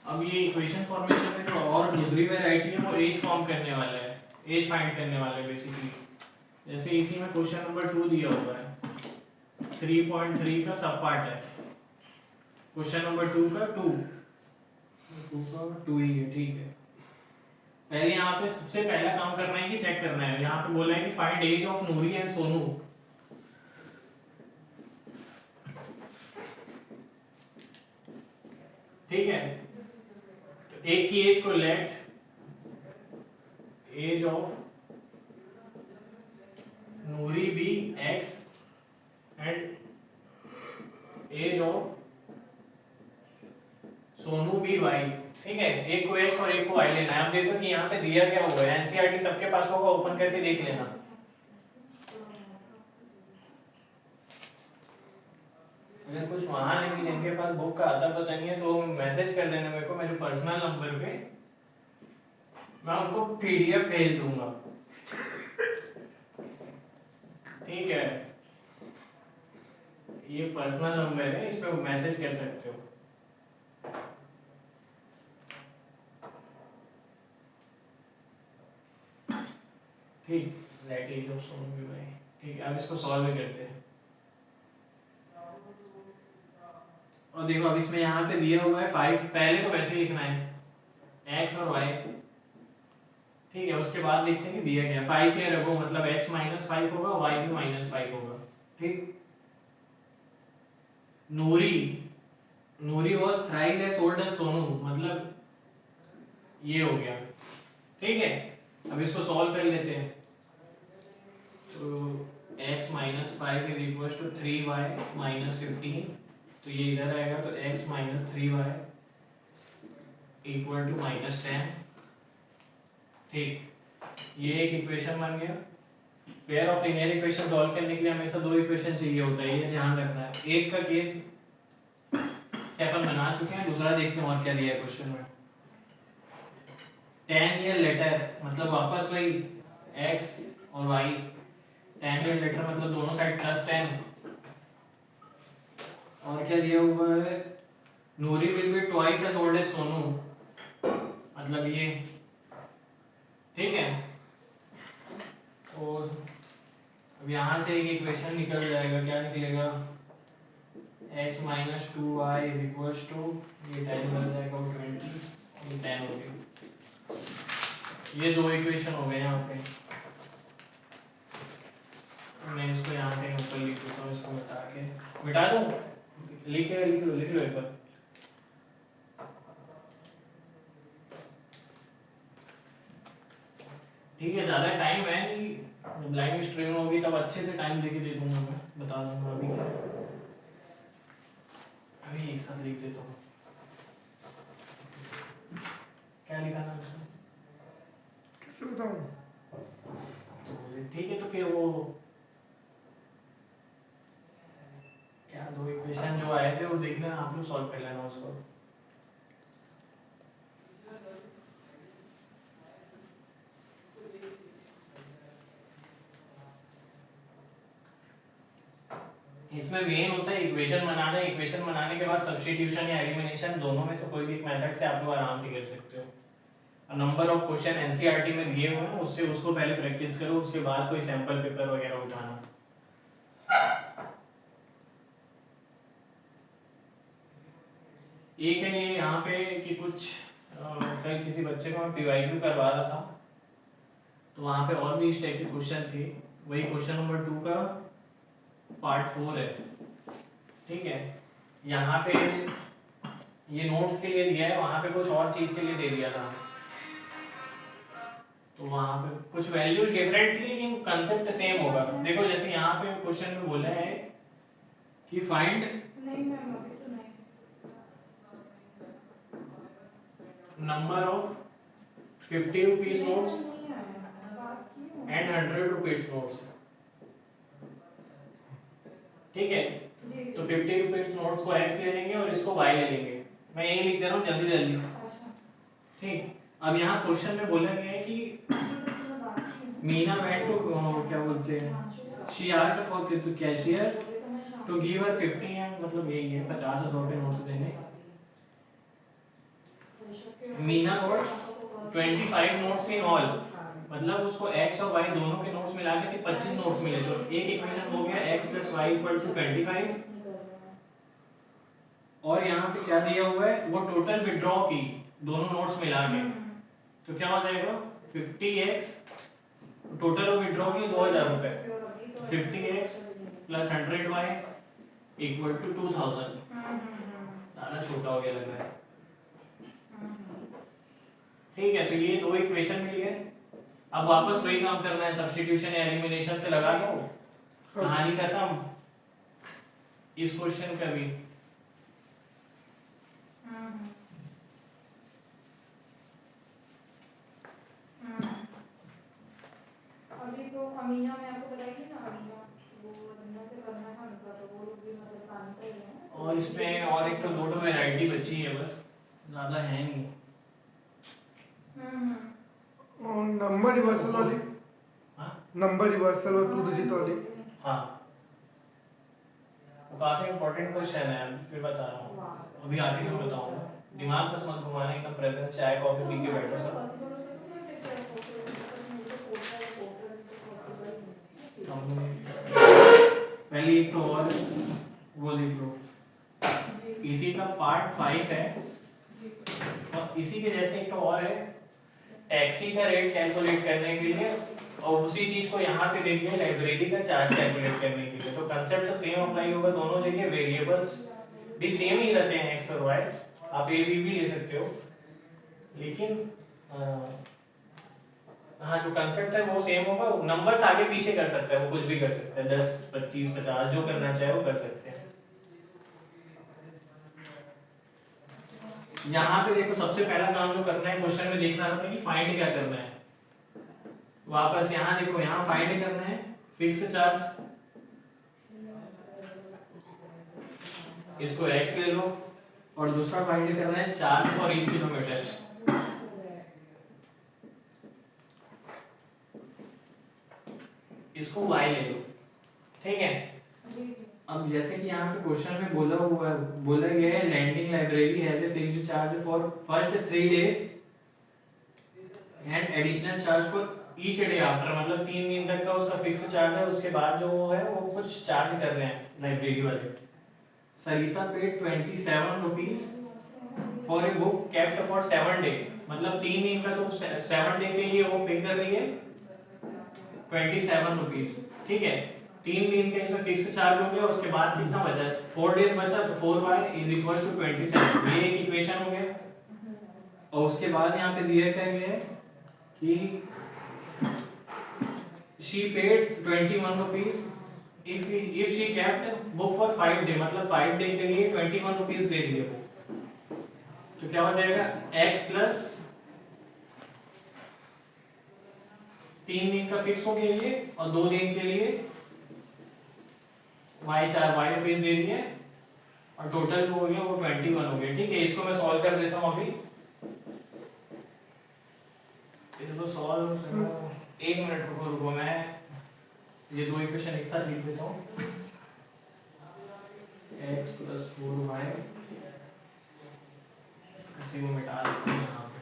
अब ये equation formation में जो और दूसरी वैरायटी है वो एज फॉर्म करने वाला है, एज फाइंड करने वाला है बेसिकली। जैसे इसी में क्वेश्चन नंबर 2 दिया हुआ है, 3.3 का सब पार्ट है क्वेश्चन नंबर 2 का 2 ही है, ठीक है। पहले यहाँ पे सबसे पहला काम करना है कि चेक करना है, यहाँ पे बोला है कि find age of Noori and Sonu. ठीक है, तो एक की एज को let age of Noori be x and age of Sonu be y. ठीक है, एक को एक्स और एक को वाई लेना है। आप देखो कि यहाँ पे दिया क्या हुआ है, एनसीईआरटी सबके पास होगा, ओपन करके देख लेना। अगर कुछ वहां नहीं, जिनके पास बुक का आता पता नहीं है तो मैसेज कर देना मेरे को, मेरे पर्सनल नंबर पे, मैं उनको पीडीएफ भेज दूंगा। ठीक है, ये पर्सनल नंबर है, इस पे मैसेज कर सकते हो। ठीक, let age of Sonu be y. ठीक है, अब इसको सॉल्व करते हैं। और देखो अब इसमें यहाँ पे दिया हुआ है 5, पहले तो वैसे लिखना है x और y। ठीक है, उसके बाद देखते हैं कि दिया गया 5 या रखो, मतलब x -5 होगा, y भी -5 होगा। ठीक, Noori was thrice as old as Sonu, मतलब ये हो गया। ठीक है, अब इसको सॉल्व कर लेते हैं। तो x -5 is equal to 3y -15, तो ये इधर आएगा, तो x -3y इक्वल टू -10। ठीक, ये एक इक्वेशन बन गया। Pair of linear equation solve करने के लिए हमेशा दो इक्वेशन चाहिए होता है, ये ध्यान रखना है। एक का केस से अपन बना चुके हैं, दूसरा देखते हैं और क्या दिया है क्वेश्चन में। 10 ईयर लेटर, मतलब वापस वही x और y। 10 ईयर लेटर मतलब दोनों साइड +10। और क्या दिया हुआ है, Noori will be twice as old as Sonu, मतलब ये। ठीक है, और अब यहाँ से एक इक्वेशन निकल जाएगा, क्या निकलेगा, x -2y is equals to, ये 10 बन जाएगा, 20, ये 10 हो गया। ये दो इक्वेशन हो गए यहाँ पे। मैं इसको यहाँ पे ऊपर लिख देता हूँ, इसको मिटा दूँ, लिख लो एक बार। ठीक है, ज़्यादा टाइम है नहीं, ब्लाइंड स्ट्रीम होगी तब अच्छे से टाइम देके दे दूंगा, मैं बता दूंगा। अभी एक साथ लिख देता हूँ। क्या लिखा ना उसमें, कैसे बताऊँ? ठीक है, तो फिर वो क्या दो इक्वेशन जो आए थे वो देख लेना, आप लोग सॉल्व कर लेना उसको। इसमें मेन होता है इक्वेशन बनाना। इक्वेशन बनाने के बाद सब्स्टिट्यूशन या एलिमिनेशन, दोनों में से कोई भी एक मेथड से आप लोग आराम से कर सकते हो। नंबर ऑफ क्वेश्चन एनसीईआरटी में दिए हुए हैं, उससे उसको पहले प्रैक्टिस करो, उसके बाद कोई सैंपल पेपर वगैरह उठाना। एक है ये यहाँ पे कि कुछ कल किसी बच्चे को मैं पीवाईक्यू करवा रहा था, तो वहाँ पे और भी इस टाइप के क्वेश्चन थे। वही क्वेश्चन नंबर 2 का पार्ट 4 है। ठीक है, यहाँ पे ये नोट्स के लिए दिया है, वहाँ पे कुछ और चीज़ के लिए दे दिया था, तो वहाँ पे कुछ वैल्यूज डिफरेंट थी लेकिन कंसेप्ट सेम होगा। देखो जैसे यहाँ पे क्वेश्चन में बोला है कि find number of 50 rupees notes and 100 rupees notes. ठीक है, तो 50 रुपीज नोट्स को x ले लेंगे और इसको y ले लेंगे। मैं यही लिख दे रहा हूँ जल्दी जल्दी। ठीक, अब यहाँ क्वेश्चन में बोला गया है कि मीना वेंट टू, क्या बोलते हैं, she asked for cashier to give her 50, मतलब यही है 50 100 के नोट्स देने। Meena notes 25 notes in all, मतलब उसको x और y दोनों के नोट्स मिला के सिर्फ 25 नोट्स मिले। तो एक इक्वेशन हो गया x + y = 25, और यहाँ पे क्या दिया हुआ है वो टोटल विड्रॉ की दोनों नोट्स मिला के, तो क्या हो जाएगा 50x, टोटल वो विड्रॉ की 2000 रुपए, 50x + 100y = 2000। ज़्यादा छोटा हो गया लग रहा है। ठीक है, तो ये दो इक्वेशन मिल गए। अब वापस वही काम करना है, सब्स्टिट्यूशन या एलिमिनेशन से लगा दो, कहानी खत्म। इस क्वेश्चन का भी अभी तो अमीना में आपको बताएगी ना, अमीना वो अमीना से करना है उनका, तो वो लोग भी मतलब काम कर रहे हैं। और इसमें और एक तो दो वैरायटी बची है, बस ज़्यादा है नहीं। और नंबर रिवर्सल वाली, हाँ नंबर रिवर्सल और 2 डिजिट वाली। हाँ, वो काफ़ी इंपॉर्टेंट क्वेश्चन है, फिर बता रहा हूँ, अभी आगे मैं बताऊँगा। दिमाग बस मत घुमाने, एकदम प्रेजेंट, चाय कॉफी पी के बैठो सब। पहले एक तो और वो देख लो, इसी का पार्ट 5 है, और इसी के जैसे एक तो और है, टैक्सी का रेट कैलकुलेट करने के लिए, और उसी चीज को यहाँ पे देख लिया लाइब्रेरी का चार्ज कैलकुलेट करने के लिए। तो कंसेप्ट तो सेम अप्लाई होगा दोनों जगह, वेरिएबल्स भी सेम ही रहते हैं x और y, आप a b भी ले सकते हो, लेकिन हाँ जो कंसेप्ट है वो सेम होगा। नंबर्स आगे पीछे कर सकता है, वो कुछ भी कर सकता है, 10 25 50 जो करना चाहे वो कर सकते हैं। यहाँ पे देखो सबसे पहला काम जो करना है, क्वेश्चन में देखना होता है कि फाइंड क्या करना है। वापस यहाँ देखो, यहाँ फाइंड करना है फिक्स चार्ज, इसको x ले लो, और दूसरा फाइंड करना है चार्ज फॉर ईच किलोमीटर, इसको y ले लो। ठीक है, अब जैसे कि यहाँ पे क्वेश्चन में बोला गया है landing library has a fixed charge for first 3 days and additional charge for each day after, मतलब 3 दिन तक का उसका फिक्स चार्ज है, उसके बाद जो है वो कुछ चार्ज कर रहे हैं लाइब्रेरी वाले। Sarita paid 27 rupees for a book kept for 7 day, मतलब 3 दिन का, तो 7 डे के लिए वो पे कर रही है 27 रुपीज। ठीक है, 3 दिन का इसमें फिक्स चार्ज हो गया, उसके बाद कितना बचा, 4 डेज बचा, तो 4y = 27, ये एक इक्वेशन हो गया। और उसके बाद यहाँ पे दिया क्या गया है कि she paid 21 rupees if she kept book for 5 day, मतलब 5 डे के लिए 21 रुपीज दे दिए वो, तो क्या हो जाएगा x प्लस 3 दिन का फिक्स हो गया ये, और 2 दिन के लिए y 4 रुपीज दे दिए, और टोटल हो गया वो 21 हो गया। ठीक है, इसको मैं सॉल्व कर देता हूँ अभी, इसको सॉल्व, 1 मिनट रुको, मैं ये दो इक्वेशन एक साथ लिख देता हूँ। x + 4y, इसी को मिटा देते हैं यहाँ पे।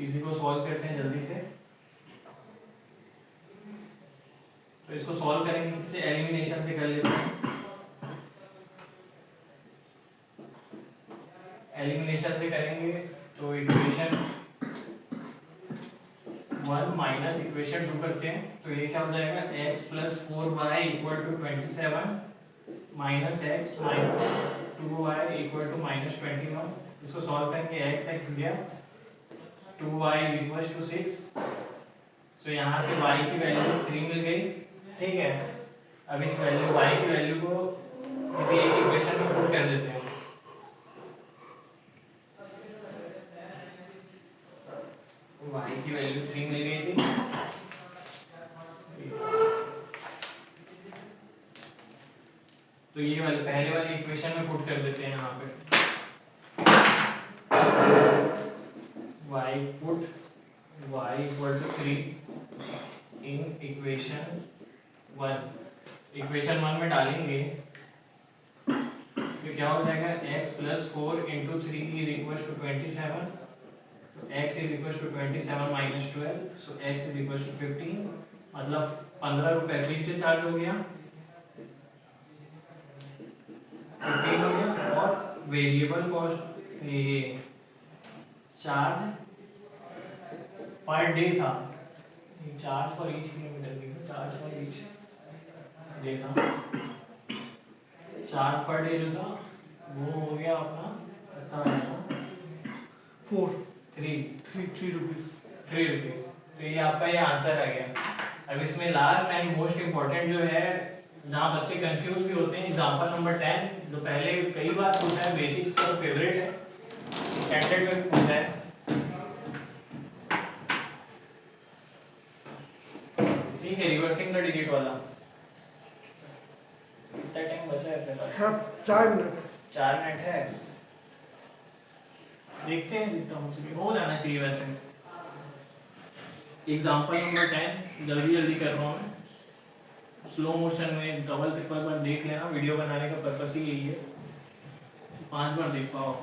इसी को सॉल्व करते हैं जल्दी से, तो इसको सॉल्व करेंगे इससे, एलिमिनेशन से कर लेते हैं। एलिमिनेशन से करेंगे तो इक्वेशन 1 माइनस इक्वेशन 2 करते हैं, तो ये क्या हो जाएगा x + 4y = 27 minus x minus 2y = -21। इसको सॉल्व करेंगे, x गया, 2y = 6, तो यहाँ से y की वैल्यू 3 मिल गई। ठीक है, अब इस वैल्यू y की वैल्यू को किसी एक इक्वेशन में पुट कर देते हैं। y की वैल्यू 3 मिल गई थी, तो ये वाली पहले वाली इक्वेशन में पुट कर देते हैं यहाँ पे, y = 3 इन इक्वेशन 1 में डालेंगे तो क्या हो जाएगा x + 4 × 3 = 27, तो x = 27 - 12, सो x = 15, मतलब 15 रुपए फिक्स्ड चार्ज हो गया, 15 हो गया, और वेरिएबल कॉस्ट ये चार्ज पर डे था, चार्ज फॉर ईच किलोमीटर भी था, चार्ज फॉर ईच डे था, चार्ज पर डे जो था वो हो गया अपना कितना आया था 4 3 रुपीज। रुपीज। तो ये आपका ये आंसर आ गया। अब इसमें लास्ट एंड मोस्ट इम्पोर्टेंट जो है, जहाँ बच्चे कंफ्यूज भी होते हैं, एग्जांपल नंबर 10 जो पहले कई बार पूछा है, बेसिक्स का फेवरेट है, स्टैंडर्ड में भी पूछा है। ठीक है, रिवर्सिंग द डिजिट वाला कितना टाइम बचा है अपने पास? हाँ 4 मिनट। 4 मिनट है, देखते हैं जितना हो जाना चाहिए वैसे। एग्जांपल नंबर 10 जल्दी जल्दी कर रहा हूँ मैं, स्लो मोशन में डबल ट्रिपल बार देख लेना, वीडियो बनाने का पर्पस ही यही है, 5 बार देख पाओ।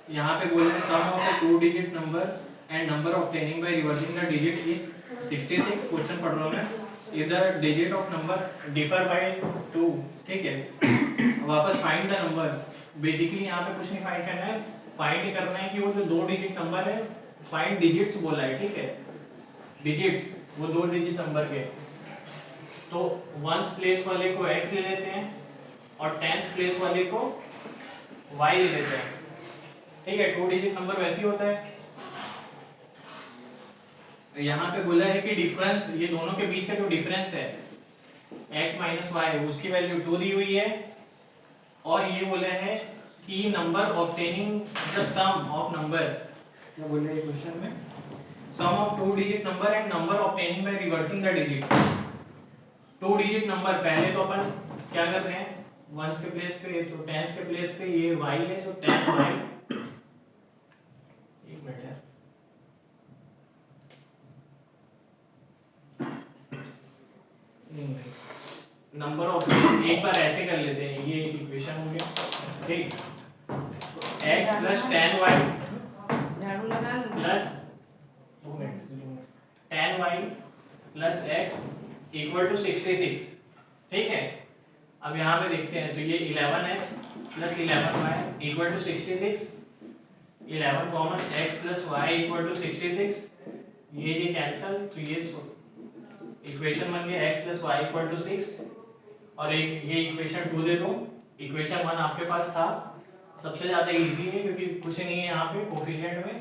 यहाँ पे बोल रहे sum of the 2 digit numbers and number obtaining by reversing the digit is 66। Question पढ़ रहा हूँ मैं, if the digit of number differ by 2, ठीक है, वापस फाइंड द नंबर्स। बेसिकली यहाँ पे कुछ नहीं फाइंड करना है, फाइंड ही करना है कि वो जो 2 डिजिट नंबर है, फाइंड डिजिट्स बोला है, ठीक है, डिजिट्स वो 2 डिजिट नंबर के, तो 1s प्लेस वाले को x ले लेते हैं और 10s प्लेस वाले को y ले लेते हैं, ठीक है, 2 डिजिट नंबर वैसे ही होता है। तो यहाँ पे बोला है कि डिफरेंस, ये दोनों के बीच का जो डिफरेंस है x - y, उसकी वैल्यू 2 दी हुई है, और ये बोला है कि number obtaining the sum of number, क्या बोल रहे हैं क्वेश्चन में, sum of 2 digit number and number obtaining by reversing the digit. 2 digit number, पहले तो अपन क्या कर रहे हैं, 1s के प्लेस पे, तो 10s के प्लेस पे ये y है, तो 10y, एक मिनट है, नंबर ऑफ, एक बार ऐसे कर लेते हैं, ये एक इक्वेशन हो गया, ठीक, x + 10y झाड़ू लगा लो। प्लस 10y + x = 66, ठीक है। अब यहाँ पे देखते हैं, तो ये 11x + 11y = 66, 11 common, x + y = 66, ये कैंसल, तो ये इक्वेशन बन गया x + y = 6, और एक ये इक्वेशन 2 दे दो, इक्वेशन 1 आपके पास था, सबसे ज़्यादा इजी है क्योंकि कुछ नहीं है यहाँ पे कोफिशिएंट में।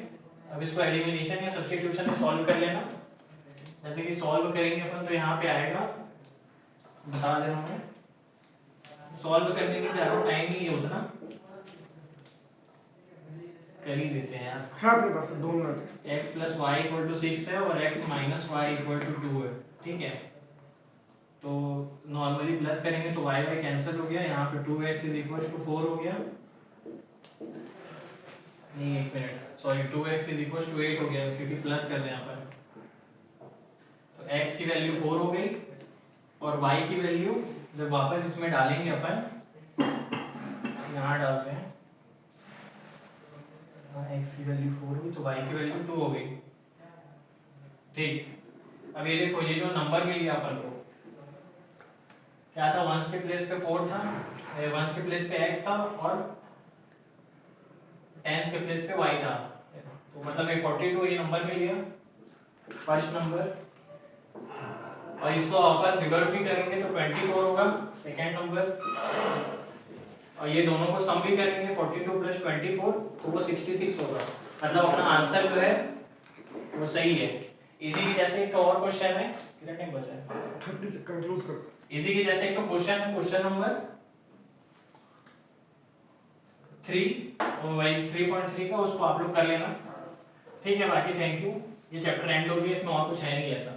अब इसको एलिमिनेशन या सब्स्टिट्यूशन में सॉल्व कर लेना, जैसे कि सॉल्व करेंगे अपन, तो यहाँ पे आएगा, बता दे रहा हूँ मैं, सॉल्व करने की ज़्यादा टाइम नहीं है उतना, कर ही देते हैं यार। हाँ अपने पास 2 मिनट है। x + y = 6 है और x - y = 2 है, ठीक है, तो नॉर्मली प्लस करेंगे तो y कैंसिल हो गया, यहाँ पे 2x = 4 हो गया, नहीं एक मिनट, सॉरी 2x = 8 हो गया, क्योंकि प्लस कर रहे हैं यहाँ पर, तो x की वैल्यू 4 हो गई, और y की वैल्यू जब वापस इसमें डालेंगे अपन, यहाँ डालते हैं, x की वैल्यू 4 हुई, तो y की वैल्यू 2 हो गई, ठीक। अब ये देखो, ये जो नंबर मिल गया अपन को, क्या था, 1s के प्लेस पे 4 था, 1s के प्लेस पे x था, और 10s के प्लेस पे y था, तो मतलब ये 42 ये नंबर मिल गया, फर्स्ट नंबर, और इसको अपन रिवर्स भी करेंगे तो 24 होगा सेकंड नंबर, और ये दोनों को सम भी करेंगे 42 + 24, तो वो 66 होगा, मतलब अपना आंसर जो है वो सही है। इसी के जैसे एक और क्वेश्चन है, कितना टाइम बचा है, 30 से कंक्लूड कर। इसी के जैसे एक क्वेश्चन है, क्वेश्चन नंबर 3 और वही 3.3 का, उसको आप लोग कर लेना, ठीक है। बाकी थैंक यू, ये चैप्टर एंड हो गया, इसमें और कुछ है नहीं ऐसा।